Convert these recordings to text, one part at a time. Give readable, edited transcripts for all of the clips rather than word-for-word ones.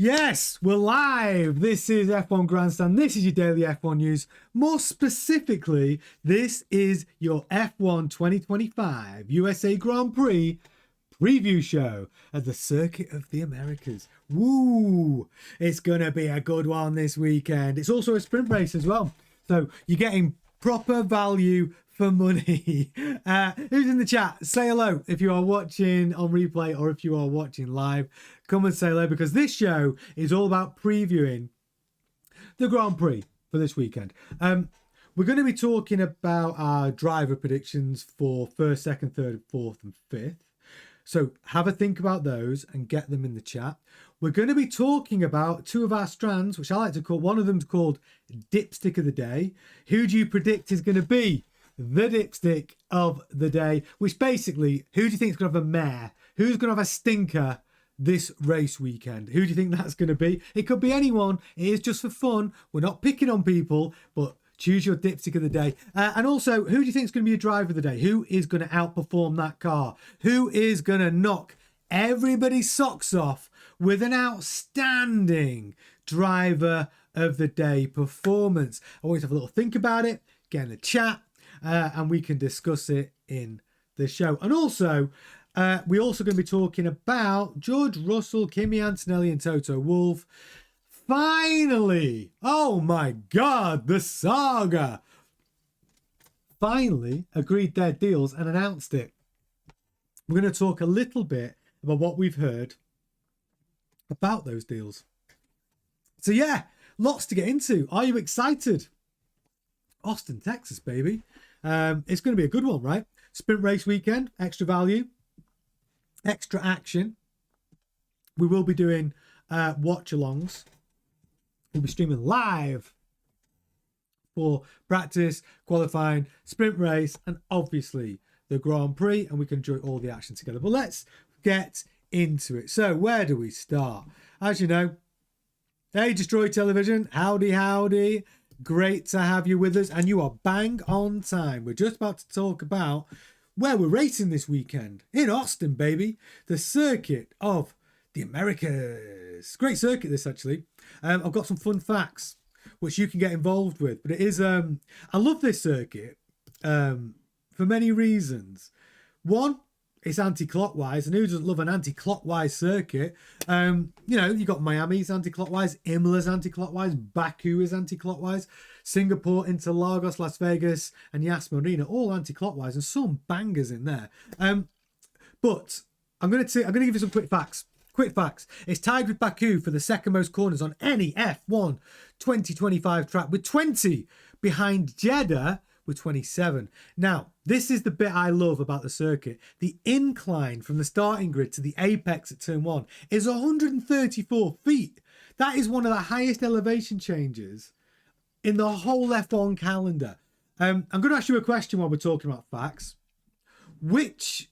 Yes, we're live. This is F1 Grandstand. This is your daily F1 news. More specifically, this is your F1 2025 USA Grand Prix preview show at the Circuit of the Americas. Woo! It's going to be a good one this weekend. It's also a sprint race as well. So you're getting proper value for money. Who's in the chat? Say hello if you are watching on replay or if you are watching live. Come and say hello, because this show is all about previewing the Grand Prix for this weekend. We're going to be talking about our driver predictions for first, second, third, fourth and fifth. So have a think about those and get them in the chat. We're going to be talking about two of our strands, which I like to call, one of them's called Dipstick of the Day. Who do you predict is going to be the dipstick of the day? Which basically, who do you think is going to have a mare? Who's going to have a stinker this race weekend? Who do you think that's going to be? It could be anyone. It is just for fun. We're not picking on people, but choose your dipstick of the day. And also, who do you think is going to be a driver of the day? Who is going to outperform that car? Who is going to knock everybody's socks off with an outstanding driver of the day performance? I want you to have a little think about it, get in the chat, and we can discuss it in the show. And also, we're also going to be talking about George Russell, Kimi Antonelli and Toto Wolff. Finally, oh my God, the saga finally agreed their deals and announced it. We're going to talk a little bit about what we've heard about those deals. So yeah, lots to get into. Are you excited? Austin, Texas, baby. It's going to be a good one, right? Sprint race weekend, extra value, extra action. We will be doing watch-alongs. We'll be streaming live for practice, qualifying, sprint race, and obviously the Grand Prix, and we can enjoy all the action together. But let's get into it. So where do we start? As you know, hey, Destroy Television, howdy, howdy. Great to have you with us, and you are bang on time. We're just about to talk about where we're racing this weekend. In Austin, baby. The Circuit of the Americas. Great circuit, this, actually. I've got some fun facts, which you can get involved with. But it is, I love this circuit for many reasons. One, it's anti-clockwise, and who doesn't love an anti-clockwise circuit? You know, you got Miami's anti-clockwise, Imola's anti-clockwise, Baku is anti-clockwise, Singapore, Interlagos, Las Vegas, and Yas Marina, all anti-clockwise, and some bangers in there. But I'm going to give you some quick facts. Quick facts. It's tied with Baku for the second most corners on any F1 2025 track, with 20 behind Jeddah with 27. Now, this is the bit I love about the circuit. The incline from the starting grid to the apex at turn 1 is 134 feet. That is one of the highest elevation changes in the whole F1 calendar. I'm going to ask you a question while we're talking about facts. Which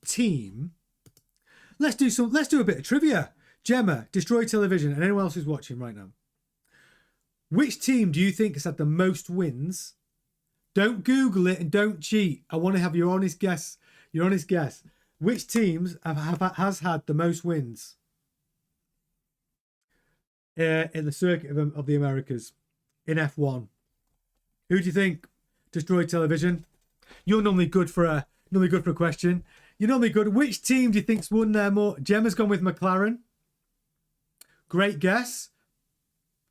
team... Let's do a bit of trivia. Gemma, Destroy Television, and anyone else who's watching right now. Which team do you think has had the most wins? Don't Google it and don't cheat. I want to have your honest guess. Your honest guess. Which teams has had the most wins in the Circuit of the Americas in F1? Who do you think? Destroy Television. You're normally good for a question. You're normally good. Which team do you think's won more? Gemma's gone with McLaren. Great guess.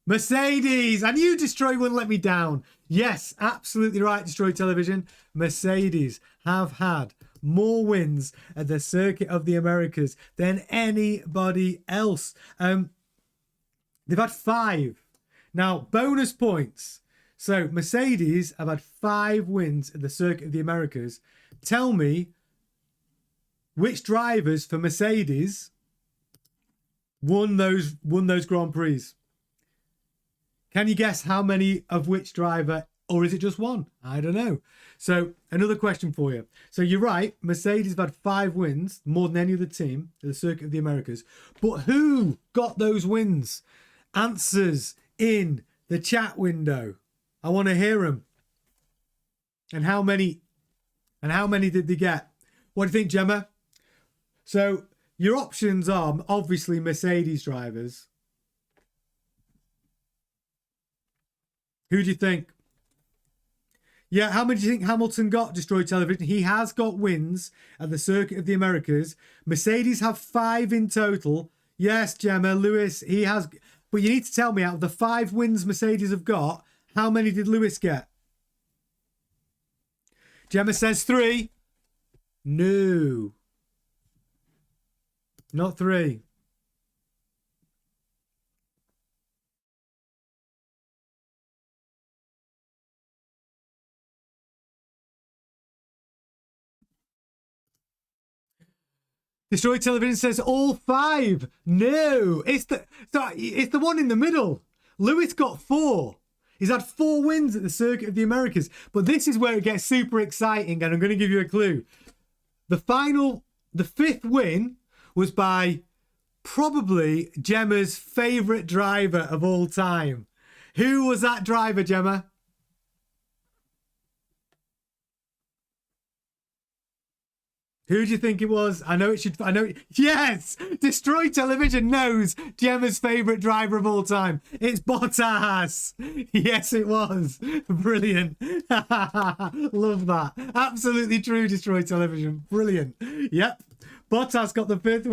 Mercedes. And you, Destroy, wouldn't let me down. Yes, absolutely right, Destroy Television. Mercedes have had more wins at the Circuit of the Americas than anybody else. They've had 5. Now, bonus points. So, Mercedes have had 5 wins at the Circuit of the Americas. Tell me which drivers for Mercedes won those Grand Prix. Can you guess how many of which driver, or is it just one? I don't know. So another question for you. So you're right, Mercedes have had 5 wins, more than any other team at the Circuit of the Americas. But who got those wins? Answers in the chat window. I want to hear them. And how many did they get? What do you think, Gemma? So your options are obviously Mercedes drivers. Who do you think? Yeah, how many do you think Hamilton got? Destroyed television. He has got wins at the Circuit of the Americas. Mercedes have 5 in total. Yes, Gemma, Lewis, he has. But you need to tell me, out of the 5 wins Mercedes have got, how many did Lewis get? Gemma says 3. No. Not 3. Destroy Television says all 5. No, it's the one in the middle. Lewis got 4. He's had 4 wins at the Circuit of the Americas. But this is where it gets super exciting, and I'm going to give you a clue. The 5th win was by probably Gemma's favourite driver of all time. Who was that driver, Gemma? Who do you think it was? I know it should. I know. Yes, Destroy Television knows Gemma's favourite driver of all time. It's Bottas. Yes, it was. Brilliant. Love that. Absolutely true. Destroy Television. Brilliant. Yep. Bottas got the 5th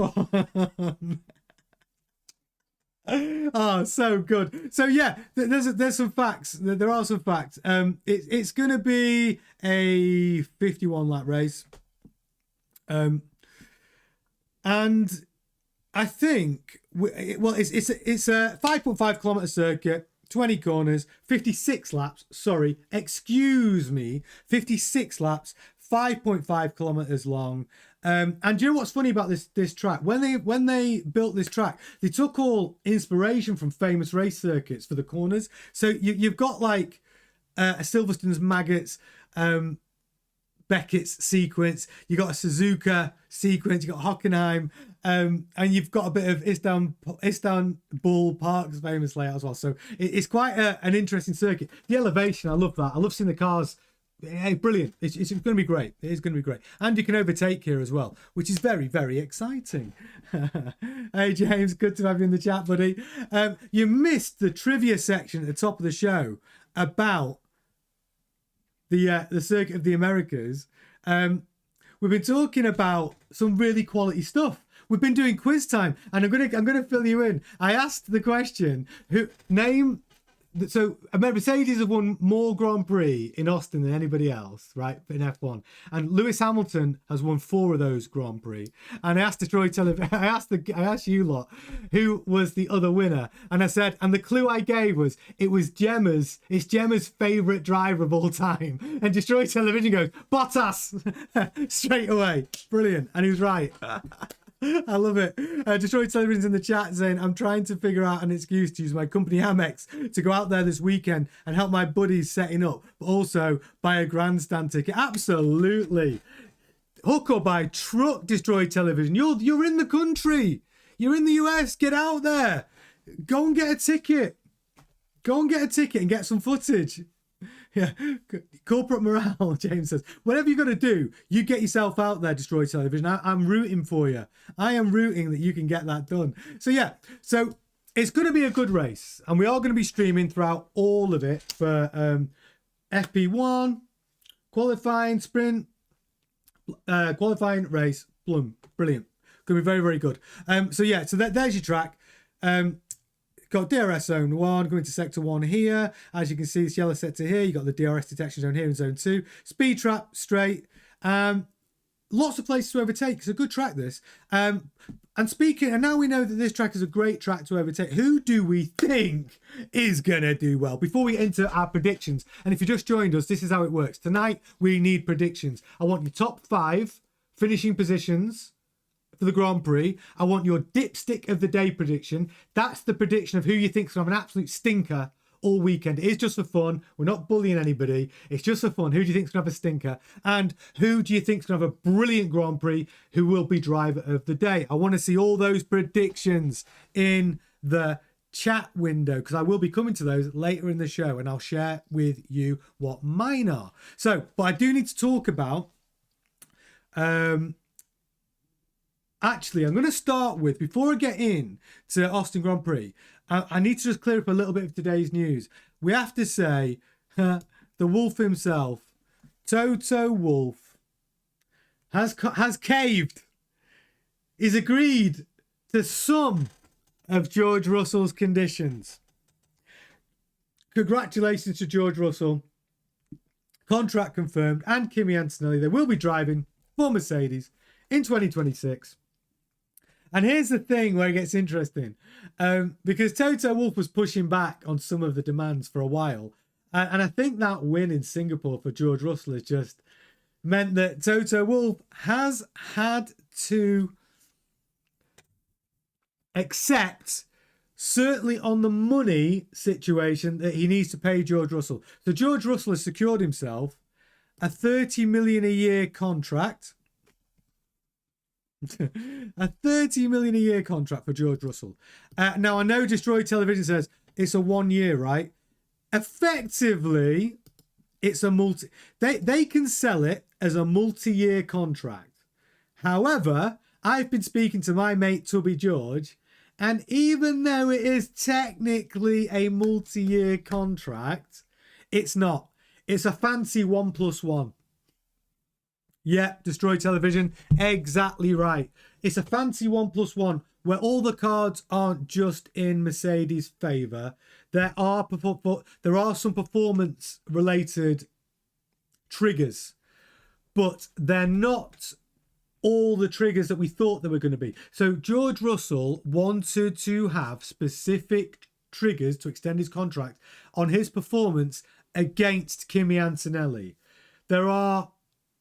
one. Oh, so good. So yeah, there's some facts. There are some facts. It's going to be a 51 lap race. And I think, well, it's a 5.5 kilometer circuit, 20 corners, 56 laps. Sorry, excuse me, 56 laps, 5.5 kilometers long. And do you know what's funny about this track? When they built this track, they took all inspiration from famous race circuits for the corners. So you've got like a Silverstone's Maggots, Beckett's sequence, you got a Suzuka sequence, you got Hockenheim, and you've got a bit of Istanbul Park's famous layout as well. So it's quite an interesting circuit. The elevation, I love that. I love seeing the cars. Hey, brilliant. It's going to be great. It is going to be great. And you can overtake here as well, which is very, very exciting. Hey, James, good to have you in the chat, buddy. You missed the trivia section at the top of the show about the Circuit of the Americas. We've been talking about some really quality stuff. We've been doing quiz time, and I'm gonna fill you in. I asked the question: so Mercedes have won more Grand Prix in Austin than anybody else, right? In F1, and Lewis Hamilton has won 4 of those Grand Prix. And I asked Destroy Television, I asked you lot, who was the other winner, and I said, and the clue I gave was it's Gemma's favourite driver of all time, and Destroy Television goes Bottas straight away. Brilliant, and he was right. I love it. Destroy Television's in the chat saying, I'm trying to figure out an excuse to use my company Amex to go out there this weekend and help my buddies setting up, but also buy a grandstand ticket. Absolutely. Hook or buy truck, Destroy Television. You're in the country. You're in the US. Get out there. Go and get a ticket. Go and get a ticket and get some footage. Yeah, corporate morale, James says. Whatever you got to do, you get yourself out there, Destroy Television. I'm rooting for you. I am rooting that you can get that done. So yeah, so it's going to be a good race, and we are going to be streaming throughout all of it for FP1, qualifying, sprint, qualifying, race, brilliant. Going to be very, very good. So yeah, so there's your track. Got DRS zone 1 going to sector 1 here. As you can see, this yellow sector here. You got the DRS detection zone here in zone 2. Speed trap straight. Lots of places to overtake. It's a good track, this. And now we know that this track is a great track to overtake. Who do we think is going to do well? Before we enter our predictions, and if you just joined us, this is how it works. Tonight, we need predictions. I want your top 5 finishing positions for the Grand Prix. I want your dipstick of the day prediction. That's the prediction of who you think is going to have an absolute stinker all weekend. It is just for fun. We're not bullying anybody. It's just for fun. Who do you think is going to have a stinker? And who do you think is going to have a brilliant Grand Prix who will be driver of the day? I want to see all those predictions in the chat window, because I will be coming to those later in the show, and I'll share with you what mine are. So, but I do need to talk about actually, I'm going to start with, before I get in to Austin Grand Prix, I need to just clear up a little bit of today's news. We have to say, the Wolf himself, Toto Wolff, has caved. He's agreed to some of George Russell's conditions. Congratulations to George Russell. Contract confirmed, and Kimi Antonelli. They will be driving for Mercedes in 2026. And here's the thing where it gets interesting. Because Toto Wolff was pushing back on some of the demands for a while. And I think that win in Singapore for George Russell has just meant that Toto Wolff has had to accept, certainly on the money situation, that he needs to pay George Russell. So George Russell has secured himself a 30 million a year contract. A 30 million a year contract for George Russell. Now, I know Destroy Television says it's a 1 year, right? Effectively, it's a they can sell it as a multi-year contract. However, I've been speaking to my mate Tubby George, and even though it is technically a multi-year contract, it's not. It's a fancy 1+1. Yeah, Destroy Television, exactly right. It's a fancy 1+1 where all the cards aren't just in Mercedes' favour. There are some performance-related triggers, but they're not all the triggers that we thought they were going to be. So George Russell wanted to have specific triggers to extend his contract on his performance against Kimi Antonelli. There are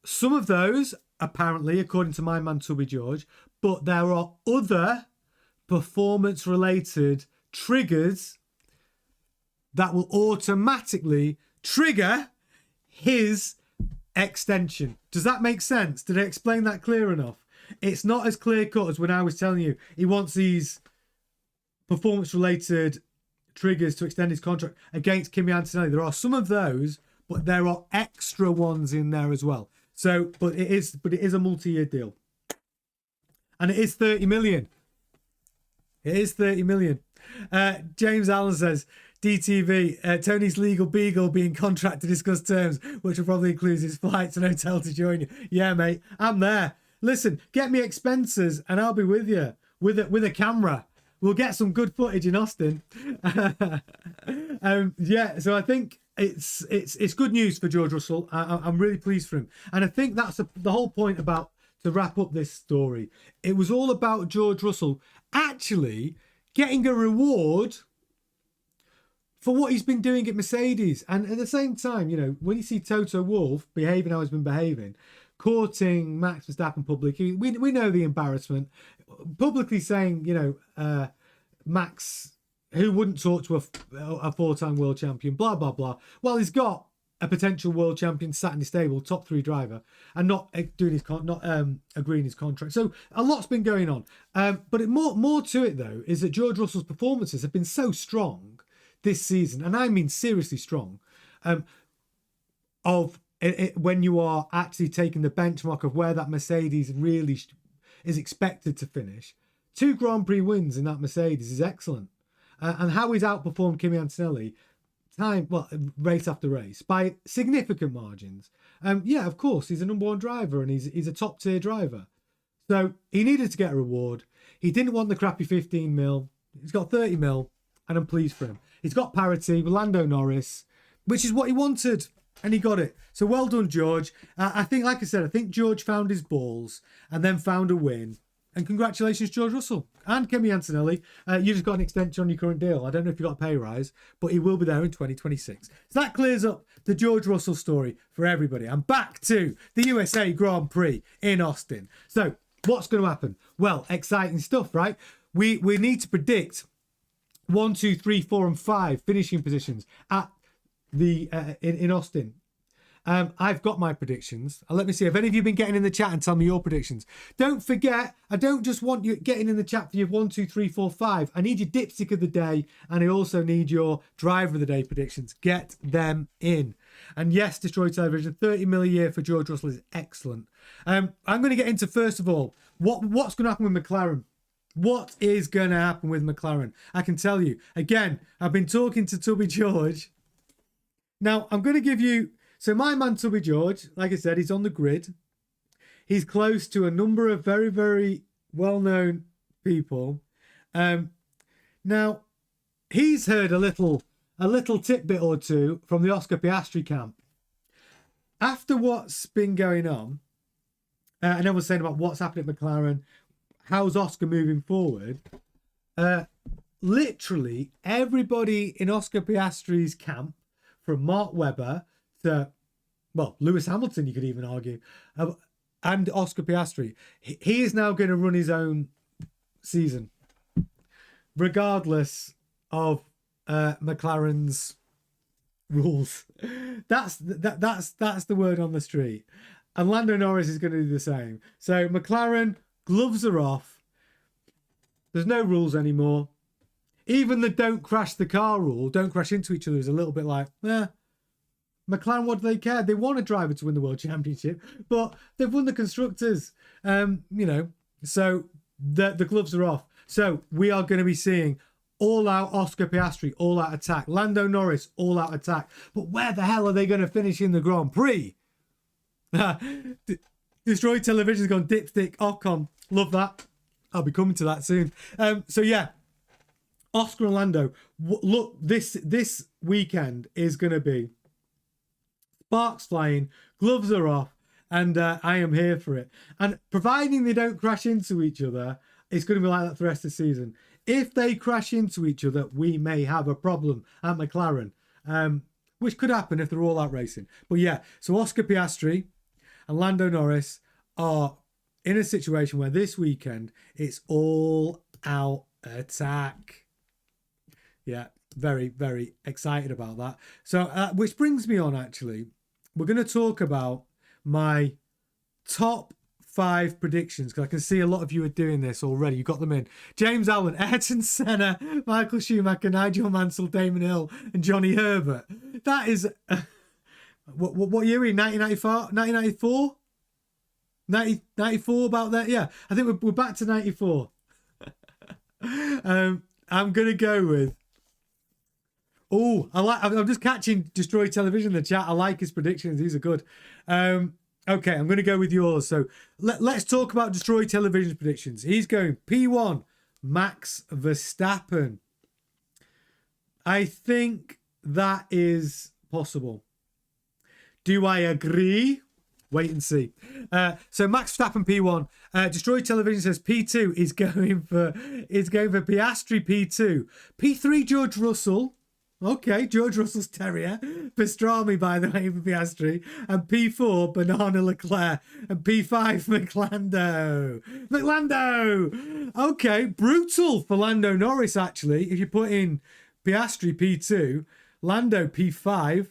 some of those, apparently, according to my man Tubby George, but there are other performance-related triggers that will automatically trigger his extension. Does that make sense? Did I explain that clear enough? It's not as clear-cut as when I was telling you he wants these performance-related triggers to extend his contract against Kimi Antonelli. There are some of those, but there are extra ones in there as well. So, but it is a multi-year deal. And it is 30 million. It is 30 million. James Allen says, DTV, Tony's legal beagle being contract to discuss terms, which will probably include his flights and hotel to join you. Yeah, mate, I'm there. Listen, get me expenses and I'll be with you with a camera. We'll get some good footage in Austin. Yeah, so I think it's good news for George Russell. I'm really pleased for him. And I think that's the whole point about, to wrap up this story. It was all about George Russell actually getting a reward for what he's been doing at Mercedes. And at the same time, you know, when you see Toto Wolff behaving how he's been behaving, courting Max Verstappen publicly, we know the embarrassment. Publicly saying, you know, Max, who wouldn't talk to a four-time world champion, blah, blah, blah. Well, he's got a potential world champion sat in his stable, top 3 driver, and not doing his agreeing his contract. So a lot's been going on. But more to it, though, is that George Russell's performances have been so strong this season, and I mean seriously strong, when you are actually taking the benchmark of where that Mercedes really is expected to finish. 2 Grand Prix wins in that Mercedes is excellent. And how he's outperformed Kimi Antonelli race after race by significant margins. Yeah, of course, he's a number 1 driver and he's a top tier driver. So he needed to get a reward. He didn't want the crappy 15 mil. He's got 30 mil and I'm pleased for him. He's got parity with Lando Norris, which is what he wanted. And he got it. So well done, George. I think, like I said, I think George found his balls and then found a win. And congratulations, George Russell and Kimi Antonelli. You just got an extension on your current deal. I don't know if you got a pay rise, but he will be there in 2026. So that clears up the George Russell story for everybody. I'm back to the USA Grand Prix in Austin. So what's going to happen? Well, exciting stuff, right? We need to predict 1, 2, 3, 4, and 5 finishing positions at the in Austin. I've got my predictions. Let me see. Have any of you been getting in the chat and tell me your predictions? Don't forget, I don't just want you getting in the chat for your 1, 2, 3, 4, 5. I need your dipstick of the day, and I also need your driver of the day predictions. Get them in. And yes, Destroy Television, 30 million a year for George Russell is excellent. I'm going to get into, first of all, what's going to happen with McLaren. What is going to happen with McLaren? I can tell you. Again, I've been talking to Tubby George. Now, I'm going to give you... So my man Tubby George, like I said, he's on the grid. He's close to a number of very, very well-known people. Now, he's heard a little tidbit or two from the Oscar Piastri camp. After what's been going on, and everyone's saying about what's happening at McLaren, how's Oscar moving forward? Literally everybody in Oscar Piastri's camp, from Mark Webber to, well, Lewis Hamilton, you could even argue, and Oscar Piastri, he is now going to run his own season, regardless of McLaren's rules. That's the word on the street. And Lando Norris is going to do the same. So McLaren, gloves are off. There's no rules anymore. Even the don't crash the car rule, don't crash into each other, is a little bit like, McLaren, what do they care? They want a driver to win the World Championship, but they've won the Constructors. So the gloves are off. So we are going to be seeing all-out Oscar Piastri, all-out attack. Lando Norris, all-out attack. But where the hell are they going to finish in the Grand Prix? Destroy Television's gone dipstick Ocon. Love that. I'll be coming to that soon. So yeah, Oscar and Lando. Look, this weekend is going to be sparks flying, gloves are off, and I am here for it. And providing they don't crash into each other, it's going to be like that for the rest of the season. If they crash into each other, we may have a problem at McLaren, which could happen if they're all out racing. But yeah, so Oscar Piastri and Lando Norris are in a situation where this weekend it's all out attack. Yeah, very, very excited about that. So, which brings me on, actually, we're going to talk about my top 5 predictions, because I can see a lot of you are doing this already. You got them in. James Allen, Ayrton Senna, Michael Schumacher, Nigel Mansell, Damon Hill, and Johnny Herbert. That is... what year are we in? 1994? 94, about that? Yeah, I think we're back to 94. I'm going to go with... I'm just catching Destroy Television in the chat. I like his predictions. These are good. Okay, I'm going to go with yours. So let's talk about Destroy Television's predictions. He's going P1, Max Verstappen. I think that is possible. Do I agree? Wait and see. So Max Verstappen P1. Destroy Television says P2 is going for Piastri P2. P3 George Russell. Okay, George Russell's Terrier. Pastrami, by the way, for Piastri. And P4, Banana Leclerc. And P5, McLando. Okay, brutal for Lando Norris, actually. If you put in Piastri P2, Lando P5.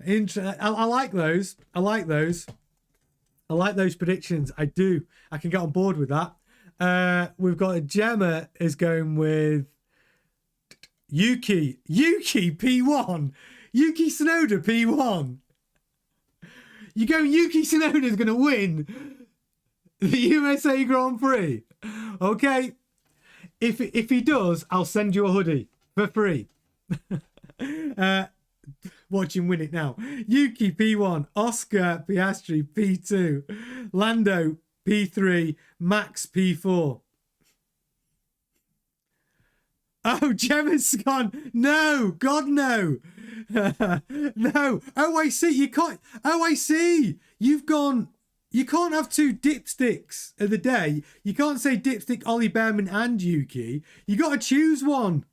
I like those. I like those predictions. I do. I can get on board with that. We've got Gemma is going with Yuki P1. Yuki Tsunoda P1. You go Yuki Tsunoda's going to win the USA Grand Prix. Okay. If he does, I'll send you a hoodie for free. Watch him win it now. Yuki P1, Oscar Piastri P2, Lando P3, Max P4. Oh, Gemma's gone. No, God, no. No. Oh, I see. You can't. Oh, I see. You've gone. You can't have 2 dipsticks of the day. You can't say dipstick Ollie Behrman and Yuki. You got to choose one.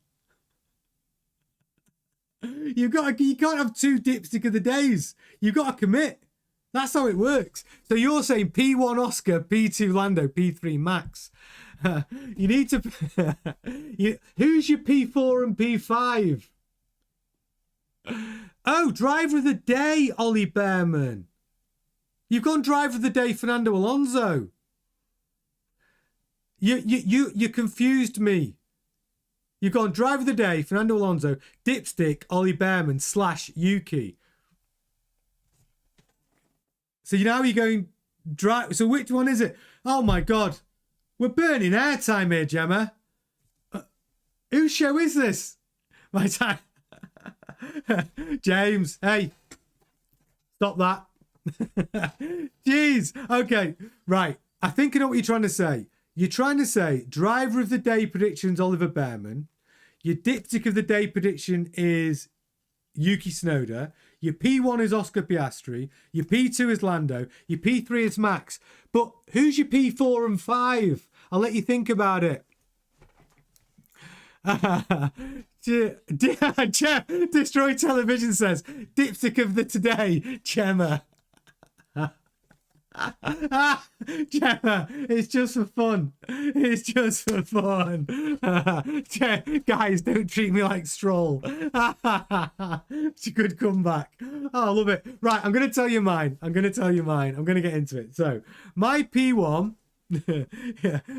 You can't have 2 dipstick of the days. You've got to commit. That's how it works. So you're saying P1 Oscar, P2 Lando, P3 Max. You need to... Who's your P4 and P5? Oh, driver of the day, Ollie Behrman. You've gone driver of the day, Fernando Alonso. You confused me. You've gone driver of the day, Fernando Alonso, dipstick, Ollie Behrman / Yuki. So now you're going drive. So which one is it? Oh my God. We're burning airtime here, Gemma. Whose show is this? My time. James, hey. Stop that. Jeez. Okay. Right. I think I know what you're trying to say. You're trying to say driver of the day predictions, Oliver Behrman. Your dipstick of the day prediction is Yuki Tsunoda. Your P1 is Oscar Piastri. Your P2 is Lando. Your P3 is Max. But who's your P4 and 5? I'll let you think about it. Destroy Television says, dipstick of the today, Gemma. Gemma, it's just for fun. It's just for fun. Guys, don't treat me like Stroll. It's a good comeback. Oh, I love it. Right, I'm going to tell you mine. I'm going to get into it. So, my P1,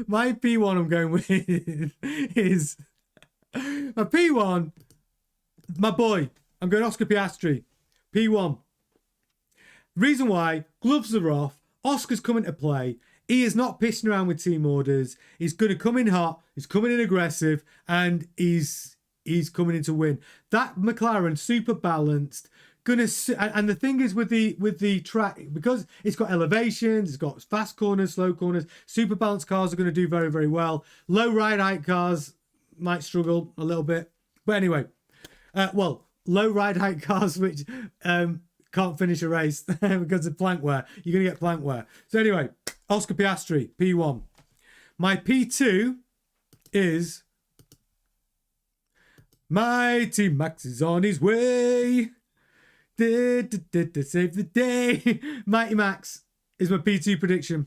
my P1 I'm going with is my P1, my boy. I'm going Oscar Piastri. P1. Reason why, gloves are off. Oscar's coming to play. He is not pissing around with team orders. He's going to come in hot. He's coming in aggressive, and he's coming in to win. That McLaren super balanced. And the thing is with the track, because it's got elevations, it's got fast corners, slow corners. Super balanced cars are going to do very, very well. Low ride height cars might struggle a little bit, but anyway, low ride height cars which can't finish a race because of plank wear. You're going to get plank wear. So anyway, Oscar Piastri, P1. My P2 is Mighty Max is on his way. Save the day. Mighty Max is my P2 prediction.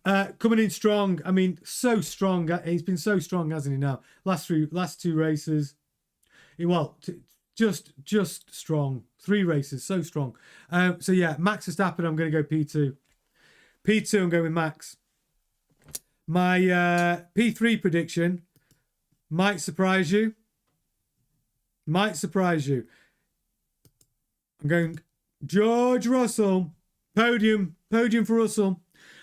Coming in strong. I mean, so strong. He's been so strong, hasn't he now? Last two races. Just strong. 3 races, so strong. So yeah, Max Verstappen, I'm going to go P2. P2, I'm going with Max. My P3 prediction might surprise you. I'm going George Russell. Podium for Russell.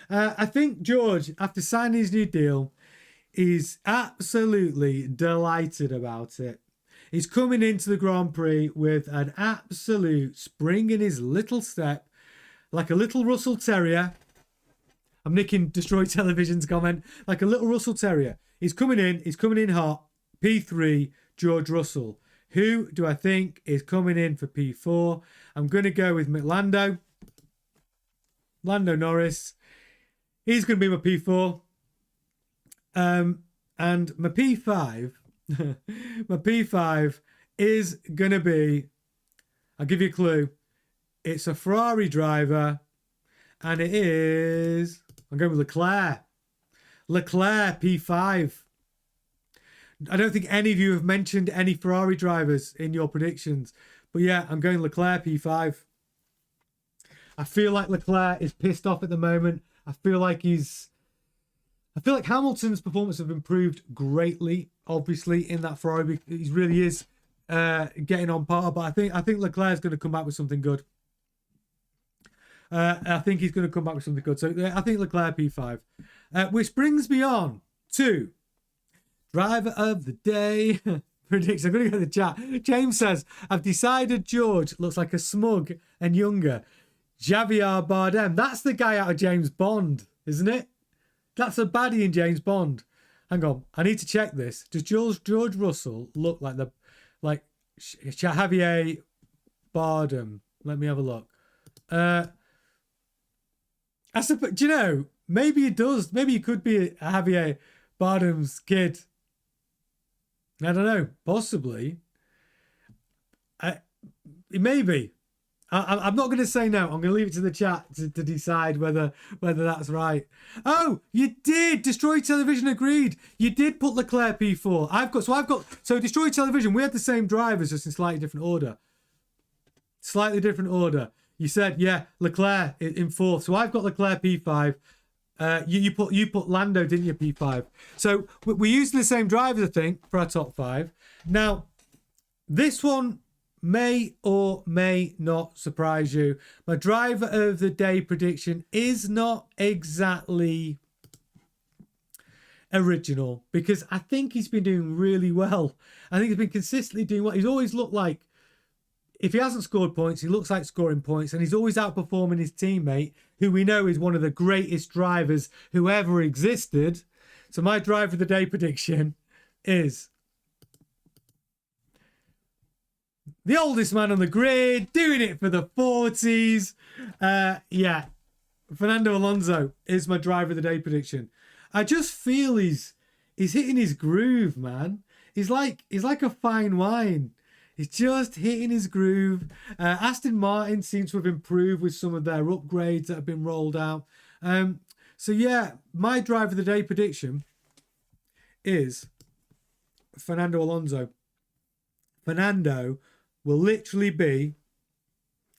I think George, after signing his new deal, is absolutely delighted about it. He's coming into the Grand Prix with an absolute spring in his little step, like a little Russell Terrier. I'm nicking Destroy Television's comment. Like a little Russell Terrier. He's coming in hot. P3, George Russell. Who do I think is coming in for P4? I'm going to go with Lando Norris. He's going to be my P4. And my P5... my P5 is going to be, I'll give you a clue, it's a Ferrari driver, and it is, I'm going with Leclerc P5. I don't think any of you have mentioned any Ferrari drivers in your predictions, but yeah, I'm going Leclerc P5. I feel like Leclerc is pissed off at the moment. I feel like Hamilton's performance have improved greatly, obviously, in that Ferrari. He really is getting on par, but I think Leclerc's going to come back with something good. So I think Leclerc P5. Which brings me on to driver of the day prediction. I'm going to go to the chat. James says, I've decided George looks like a smug and younger Javier Bardem. That's the guy out of James Bond, isn't it? That's a baddie in James Bond. Hang on, I need to check this. Does George Russell look like Javier Bardem? Let me have a look. I suppose, do you know? Maybe he does. Maybe he could be Javier Bardem's kid. I don't know. Possibly. Maybe. I'm not going to say no. I'm going to leave it to the chat to decide whether that's right. Oh, you did. Destroy Television agreed. You did put Leclerc P4. So Destroy Television. We had the same drivers, just in slightly different order. You said, yeah, Leclerc in 4th. So I've got Leclerc P5. You put Lando, didn't you, P5? So we're using the same drivers, I think, for our top 5. Now, this one may or may not surprise you. My driver of the day prediction is not exactly original, because I think he's been doing really well. I think he's been consistently doing well. He's always looked like, if he hasn't scored points, he looks like scoring points, and he's always outperforming his teammate, who we know is one of the greatest drivers who ever existed. So my driver of the day prediction is the oldest man on the grid, doing it for the 40s. Yeah, Fernando Alonso is my driver of the day prediction. I just feel he's hitting his groove, man. He's like a fine wine. He's just hitting his groove. Aston Martin seems to have improved with some of their upgrades that have been rolled out. So yeah, my driver of the day prediction is Fernando Alonso. Fernando will literally be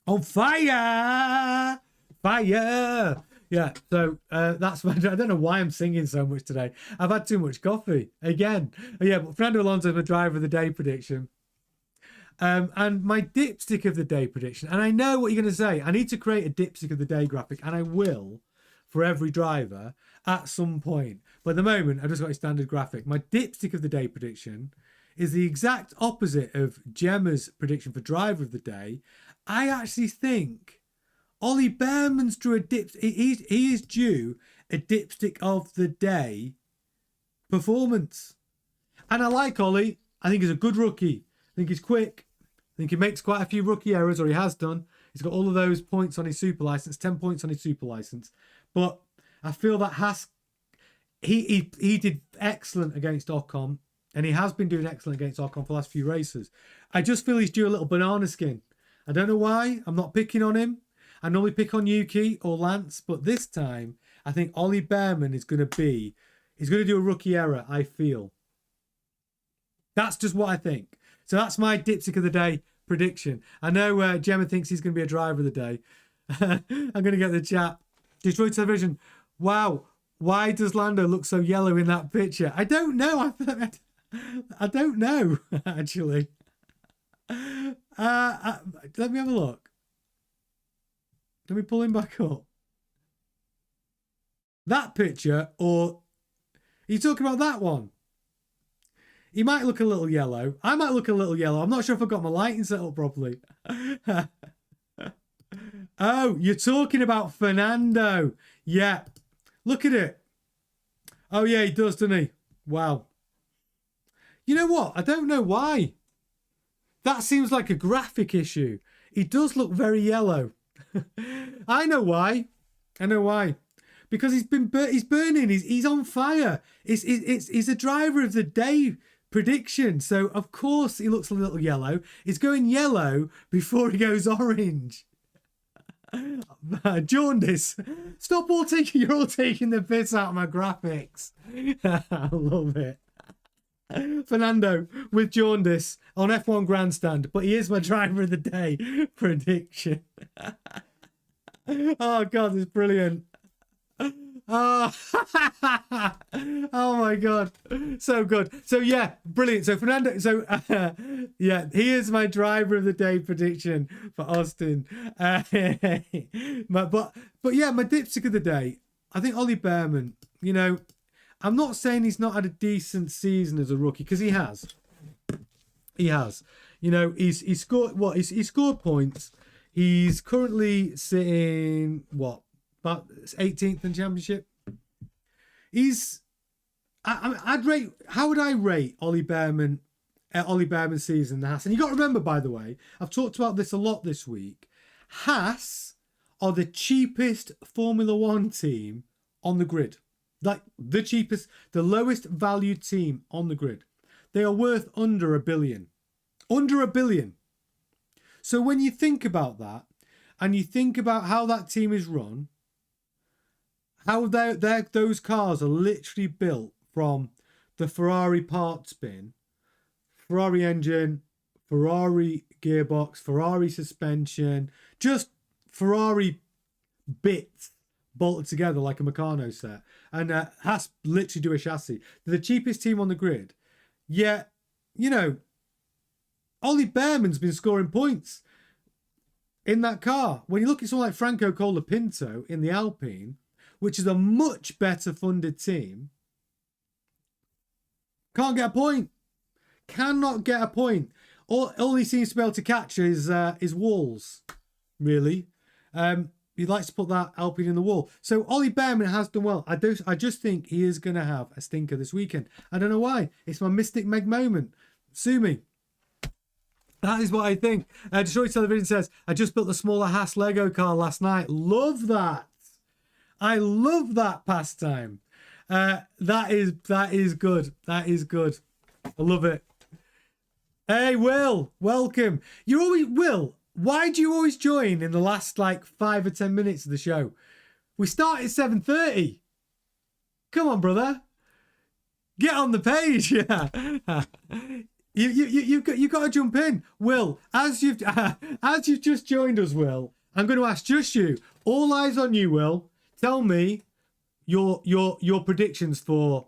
on fire. Fire. Yeah, so that's my... I don't know why I'm singing so much today. I've had too much coffee again. Yeah, but Fernando Alonso is my driver of the day prediction. And my dipstick of the day prediction, and I know what you're going to say. I need to create a dipstick of the day graphic, and I will for every driver at some point. But at the moment, I've just got a standard graphic. My dipstick of the day prediction is the exact opposite of Gemma's prediction for driver of the day. I actually think Ollie Behrman's drew a he is due a dipstick of the day performance. And I like Ollie. I think he's a good rookie. I think he's quick. I think he makes quite a few rookie errors, or he has done. He's got all of those points on his super license, 10 points on his super license. But I feel that he did excellent against Ocon, and he has been doing excellent against Ocon for the last few races. I just feel he's due a little banana skin. I don't know why. I'm not picking on him. I normally pick on Yuki or Lance, but this time I think Ollie Behrman he's going to do a rookie error, I feel. That's just what I think. So that's my dipstick of the day prediction. I know Gemma thinks he's going to be a driver of the day. I'm going to get the chat. Destroyed television. Wow. Why does Lando look so yellow in that picture? I don't know. I don't know, actually. Let me have a look. Let me pull him back up. That picture, or are you talking about that one? He might look a little yellow. I might look a little yellow. I'm not sure if I've got my lighting set up properly. Oh, you're talking about Fernando. Yeah. Look at it. Oh, yeah, he does, doesn't he? Wow. You know what? I don't know why. That seems like a graphic issue. He does look very yellow. I know why. I know why. Because he's burning. He's on fire. He's a driver of the day prediction. So, of course, he looks a little yellow. He's going yellow before he goes orange. Jaundice. Stop you're all taking the piss out of my graphics. I love it. Fernando with jaundice on F1 Grandstand, but he is my driver of the day prediction. Oh God, it's brilliant. Oh. Oh my God, so good. So yeah, brilliant. So Fernando, yeah, he is my driver of the day prediction for Austin. But yeah, my dipstick of the day, I think Ollie Behrman. You know, I'm not saying he's not had a decent season as a rookie, because he has. He has. You know, he's scored what? He's scored points. He's currently sitting about 18th in the championship. I'd rate. How would I rate Ollie Behrman? Ollie Behrman's season, the Haas. And you got to remember, by the way, I've talked about this a lot this week. Haas are the cheapest Formula One team on the grid. Like the cheapest, the lowest valued team on the grid. They are worth under $1 billion. Under $1 billion. So when you think about that, and you think about how that team is run, how those cars are literally built from the Ferrari parts bin, Ferrari engine, Ferrari gearbox, Ferrari suspension, just Ferrari bits bolted together like a Meccano set. And Haas literally do a chassis. They're the cheapest team on the grid. Yet, you know, Ollie Behrman's been scoring points in that car. When you look at someone like Franco Colapinto in the Alpine, which is a much better funded team, can't get a point. Cannot get a point. All he seems to be able to catch is walls, really. He likes to put that Alpine in the wall. So Ollie Behrman has done well. I just think he is going to have a stinker this weekend. I don't know why. It's my Mystic Meg moment. Sue me. That is what I think. Destroyed Television says, I just built the smaller Haas Lego car last night. Love that. I love that pastime. That is good. That is good. I love it. Hey, Will. Welcome. You're always... Will, why do you always join in the last, like, 5 or 10 minutes of the show? We start at 7:30. Come on, brother. Get on the page. Yeah. You've got to jump in. Will, as you've just joined us, Will, I'm going to ask just you. All eyes on you, Will. Tell me your predictions for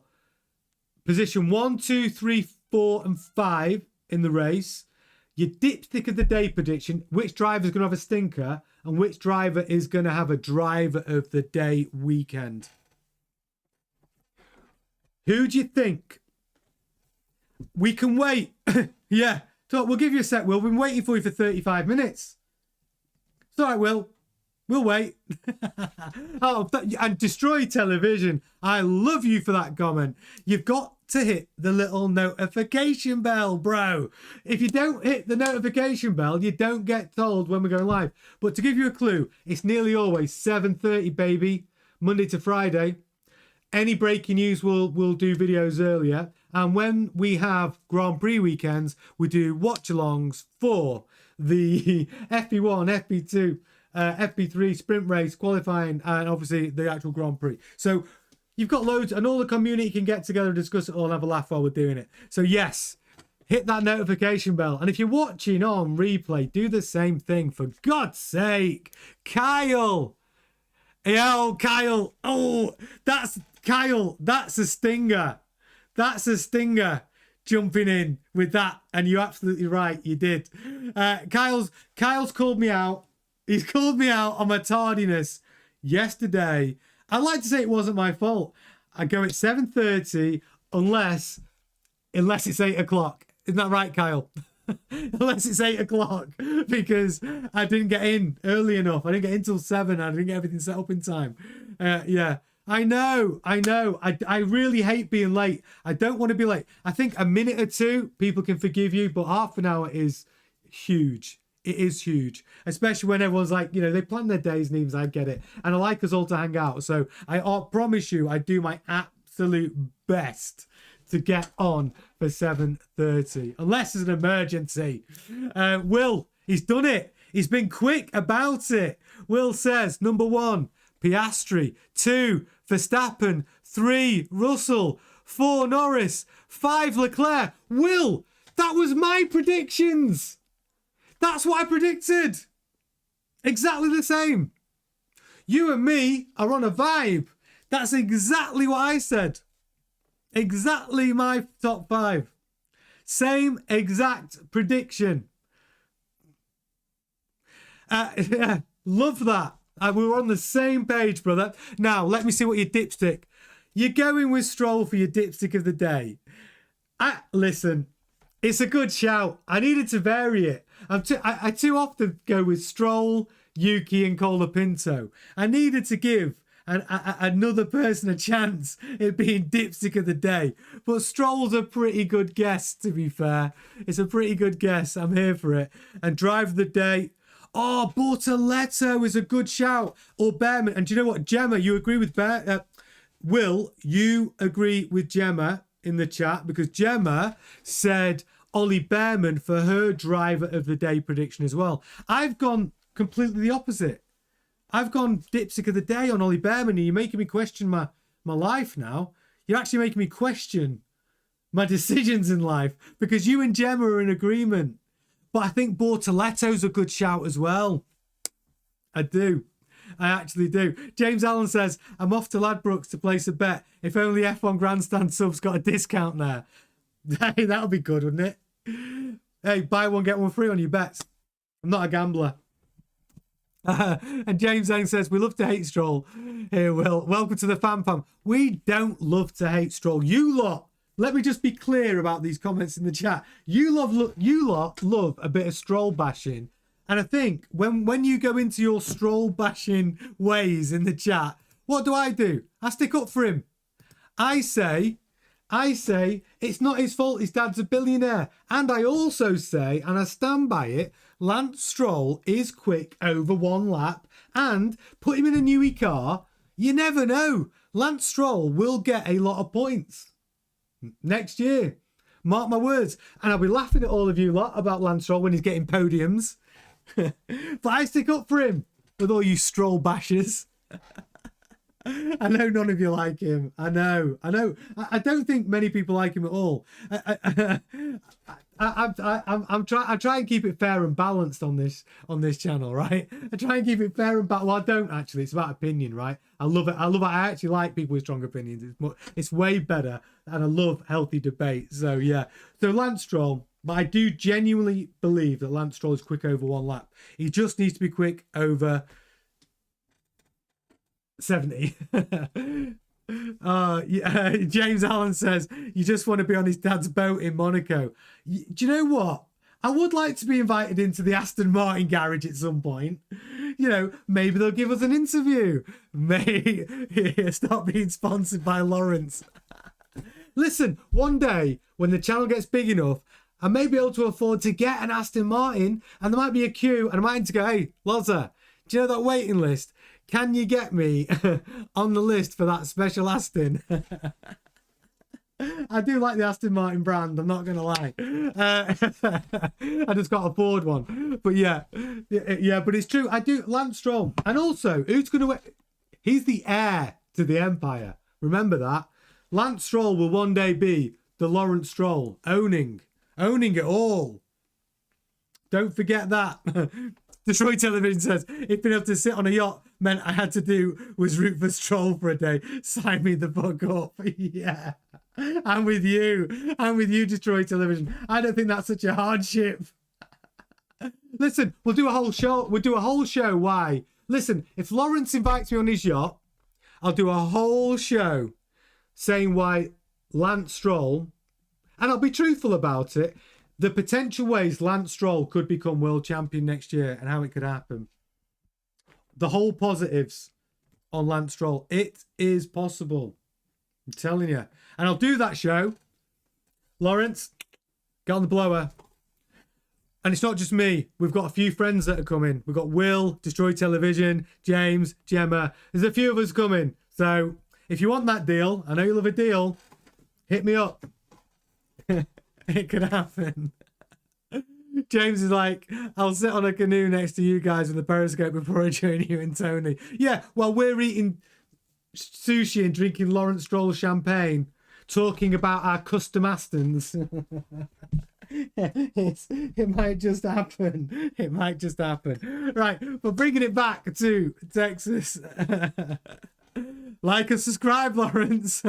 position 1, 2, 3, 4, and 5 in the race. Your dipstick of the day prediction, which driver is going to have a stinker and which driver is going to have a driver of the day weekend. Who do you think? We can wait. Yeah. So we'll give you a sec, Will. We've been waiting for you for 35 minutes. It's all right, Will. We'll wait. Oh, and Destroy Television. I love you for that comment. You've got to hit the little notification bell, bro. If you don't hit the notification bell, you don't get told when we're going live. But to give you a clue, it's nearly always 7:30, baby. Monday to Friday. Any breaking news, we'll do videos earlier. And when we have Grand Prix weekends, we do watch-alongs for the FP1, FP2, FP3 sprint race qualifying, and obviously the actual Grand Prix. So you've got loads, and all the community can get together and discuss it all and have a laugh while we're doing it. So yes, hit that notification bell. And if you're watching on replay, do the same thing, for God's sake. Kyle. Yo, Kyle. Oh, that's Kyle. That's a stinger. That's a stinger. Jumping in with that. And you're absolutely right. You did. Kyle's called me out. He's called me out on my tardiness yesterday. I'd like to say it wasn't my fault. I go at 7:30 unless it's 8 o'clock. Isn't that right, Kyle? Unless it's 8 o'clock, because I didn't get in early enough. I didn't get in till 7. I didn't get everything set up in time. Yeah, I know. I really hate being late. I don't want to be late. I think a minute or two, people can forgive you, but half an hour is huge. It is huge, especially when everyone's like, you know, they plan their days and I get it. And I like us all to hang out. So I promise you, I do my absolute best to get on for 7:30, unless there's an emergency. Will, he's done it. He's been quick about it. Will says, number 1, Piastri. 2, Verstappen. 3, Russell. 4, Norris. 5, Leclerc. Will, that was my predictions. That's what I predicted. Exactly the same. You and me are on a vibe. That's exactly what I said. Exactly my top 5. Same exact prediction. Yeah, love that. We were on the same page, brother. Now, let me see what your dipstick. You're going with Stroll for your dipstick of the day. Listen, it's a good shout. I needed to vary it. I too often go with Stroll, Yuki, and Colapinto. I needed to give another person a chance at being dipstick of the day. But Stroll's a pretty good guess, to be fair. It's a pretty good guess. I'm here for it. And drive of the day. Oh, Bortoletto is a good shout. Or Behrman. And do you know what? Gemma, you agree with Will, you agree with Gemma in the chat, because Gemma said Ollie Behrman for her driver of the day prediction as well. I've gone completely the opposite. I've gone dipstick of the day on Ollie Behrman, and you're making me question my life now. You're actually making me question my decisions in life, because you and Gemma are in agreement. But I think Bortoletto's a good shout as well. I do. I actually do. James Allen says, I'm off to Ladbrokes to place a bet. If only F1 Grandstand subs got a discount there. Hey, that would be good, wouldn't it? Hey, buy one, get one free on your bets. I'm not a gambler. And James Zhang says, we love to hate Stroll. Here, Will. Welcome to the fan fam. We don't love to hate Stroll. You lot, let me just be clear about these comments in the chat. You lot love a bit of Stroll bashing. And I think when you go into your Stroll bashing ways in the chat, what do? I stick up for him. I say it's not his fault. His dad's a billionaire. And I also say, and I stand by it, Lance Stroll is quick over one lap. And put him in a newie car, you never know. Lance Stroll will get a lot of points next year. Mark my words. And I'll be laughing at all of you lot about Lance Stroll when he's getting podiums. But I stick up for him with all you Stroll bashers. I know none of you like him. I know. I don't think many people like him at all. I try and keep it fair and balanced on this channel, right? I try and keep it fair and balanced. Well, I don't actually. It's about opinion, right? I love it. I actually like people with strong opinions. It's way better, and I love healthy debate. So yeah. So Lance Stroll, but I do genuinely believe that Lance Stroll is quick over one lap. He just needs to be quick over 70. Yeah, James Allen says, you just want to be on his dad's boat in Monaco. Do you know what? I would like to be invited into the Aston Martin garage at some point. You know, maybe they'll give us an interview. Maybe stop being sponsored by Lawrence. Listen, one day when the channel gets big enough, I may be able to afford to get an Aston Martin, and there might be a queue, and I might need to go, hey, Loza, do you know that waiting list? Can you get me on the list for that special Aston? I do like the Aston Martin brand, I'm not going to lie. I just got to afford one. But yeah, but it's true. I do. Lance Stroll. And also, who's going to... He's the heir to the empire. Remember that. Lance Stroll will one day be the Lawrence Stroll, owning it all. Don't forget that. Detroit Television says, if being able to sit on a yacht meant I had to do was root for Stroll for a day, sign me the fuck up. Yeah. I'm with you, Detroit Television. I don't think that's such a hardship. Listen, we'll do a whole show. Why? Listen, if Lawrence invites me on his yacht, I'll do a whole show saying why Lance Stroll, and I'll be truthful about it, the potential ways Lance Stroll could become world champion next year and how it could happen. The whole positives on Lance Stroll. It is possible. I'm telling you. And I'll do that show. Lawrence, get on the blower. And it's not just me. We've got a few friends that are coming. We've got Will, Destroy Television, James, Gemma. There's a few of us coming. So if you want that deal, I know you love a deal, hit me up. It could happen. James is like, I'll sit on a canoe next to you guys with the periscope before I join you and Tony. Yeah, while we're eating sushi and drinking Lawrence Stroll champagne, talking about our custom Astons. It might just happen. It might just happen. Right, but bringing it back to Texas. Like and subscribe, Lawrence.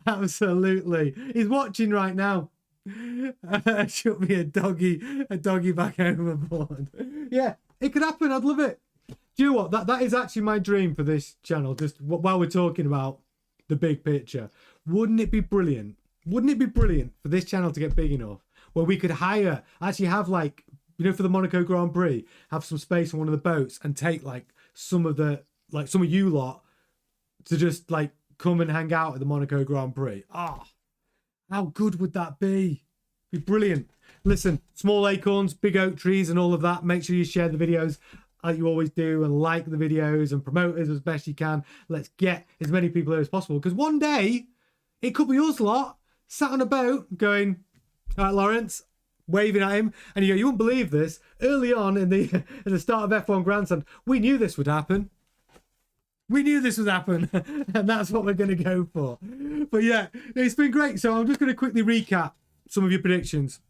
Absolutely. He's watching right now. Should be a doggy back overboard. Yeah, it could happen. I'd love it. Do you know what? That is actually my dream for this channel. Just while we're talking about the big picture, wouldn't it be brilliant? Wouldn't it be brilliant for this channel to get big enough where we could actually have, like, you know, for the Monaco Grand Prix, have some space on one of the boats and take some of you lot to just like come and hang out at the Monaco Grand Prix. How good would that be? Be brilliant. Listen, small acorns, big oak trees and all of that. Make sure you share the videos like you always do and like the videos and promote us as best you can. Let's get as many people there as possible, because one day it could be us lot sat on a boat going, all right, Lawrence, waving at him, and you wouldn't believe this. Early on at the start of F1 Grandstand, we knew this would happen. We knew this would happen, and that's what we're going to go for. But yeah, it's been great. So I'm just going to quickly recap some of your predictions.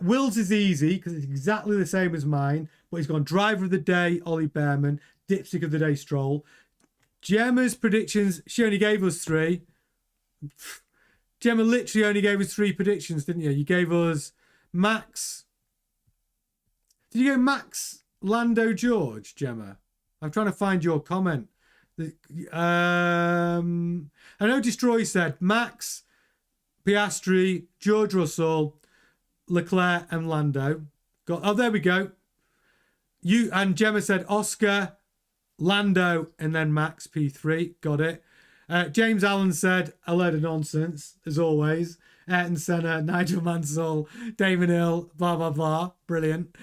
Will's is easy because it's exactly the same as mine. but he's gone driver of the day, Ollie Behrman, dipstick of the day, Stroll. Gemma's predictions, she only gave us 3. Gemma literally only gave us 3 predictions, didn't you? You gave us Max. Did you go Max, Lando, George, Gemma? I'm trying to find your comment. I know Destroy said Max, Piastri, George Russell, Leclerc and Lando. There we go. You and Gemma said Oscar, Lando and then Max P3. Got it. James Allen said a load of nonsense, as always. Ayrton Senna, Nigel Mansell, Damon Hill, blah, blah, blah. Brilliant.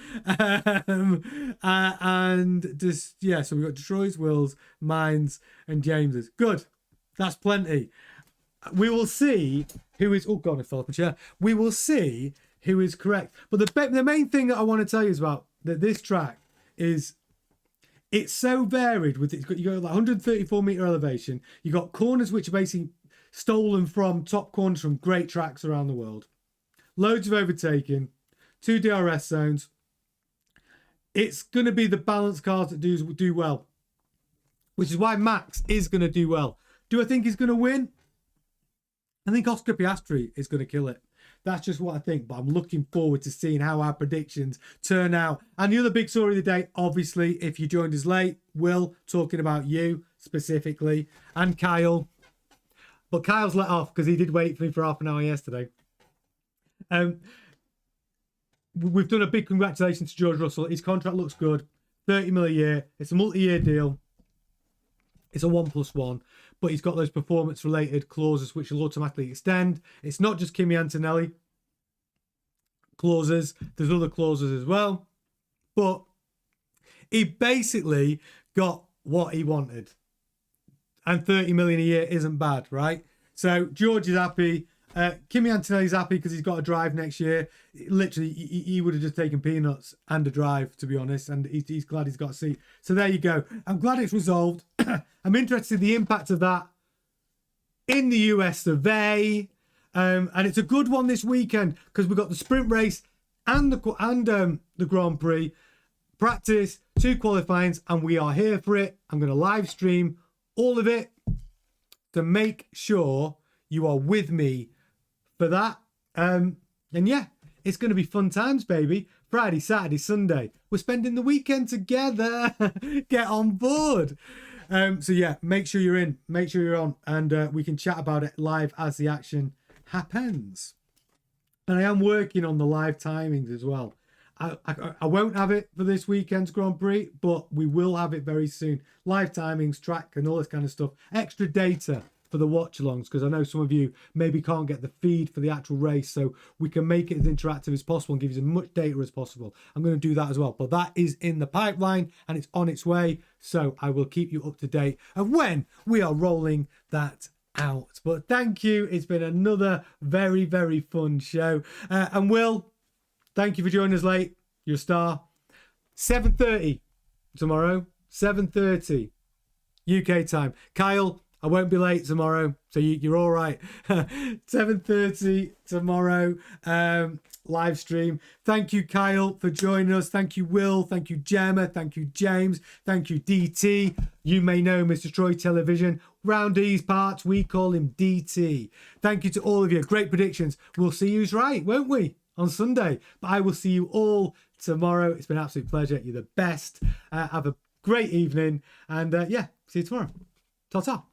And just, yeah, so we've got Detroit's, Will's, mine's, and James's. Good. That's plenty. We will see who is... Oh, God, I fell off my chair. We will see who is correct. But the main thing that I want to tell you is about this track is... It's so varied with it. You got like 134 meter elevation. You got corners which are basically stolen from top corners from great tracks around the world. Loads of overtaking, 2 DRS zones. It's going to be the balanced cars that do well, which is why Max is going to do well. Do I think he's going to win? I think Oscar Piastri is going to kill it. That's just what I think, but I'm looking forward to seeing how our predictions turn out. And the other big story of the day, obviously, if you joined us late, Will, talking about you specifically, and Kyle. But Kyle's let off because he did wait for me for half an hour yesterday. We've done a big congratulations to George Russell. His contract looks good. 30 mil a year. It's a multi-year deal. It's a 1+1. But he's got those performance-related clauses which will automatically extend. It's not just Kimi Antonelli clauses. There's other clauses as well. But he basically got what he wanted. And 30 million a year isn't bad, right? So George is happy. Kimi Antonelli's happy because he's got a drive next year. Literally, he would have just taken peanuts and a drive, to be honest. And he's glad he's got a seat. So there you go. I'm glad it's resolved. I'm interested in the impact of that in the US of A. And it's a good one this weekend because we've got the sprint race and the Grand Prix. Practice, 2 qualifyings, and we are here for it. I'm going to live stream all of it to make sure you are with me for that. And yeah, it's going to be fun times, baby. Friday, Saturday, Sunday. We're spending the weekend together. Get on board. So yeah, make sure you're in. Make sure you're on. And we can chat about it live as the action happens. And I am working on the live timings as well. I won't have it for this weekend's Grand Prix, but we will have it very soon. Live timings, track, and all this kind of stuff. Extra data for the watch-alongs, because I know some of you maybe can't get the feed for the actual race, so we can make it as interactive as possible and give you as much data as possible. I'm going to do that as well, but that is in the pipeline and it's on its way, so I will keep you up to date of when we are rolling that out. But thank you. It's been another very, very fun show. And Will, thank you for joining us late. You're a star. 7:30 tomorrow. 7:30 UK time. Kyle, I won't be late tomorrow, so you're all right. 7:30 tomorrow, live stream. Thank you, Kyle, for joining us. Thank you, Will. Thank you, Gemma. Thank you, James. Thank you, DT. You may know Mr. Troy Television. Round these parts, we call him DT. Thank you to all of you. Great predictions. We'll see who's right, won't we, on Sunday? But I will see you all tomorrow. It's been an absolute pleasure. You're the best. Have a great evening. And yeah, see you tomorrow. Ta-ta.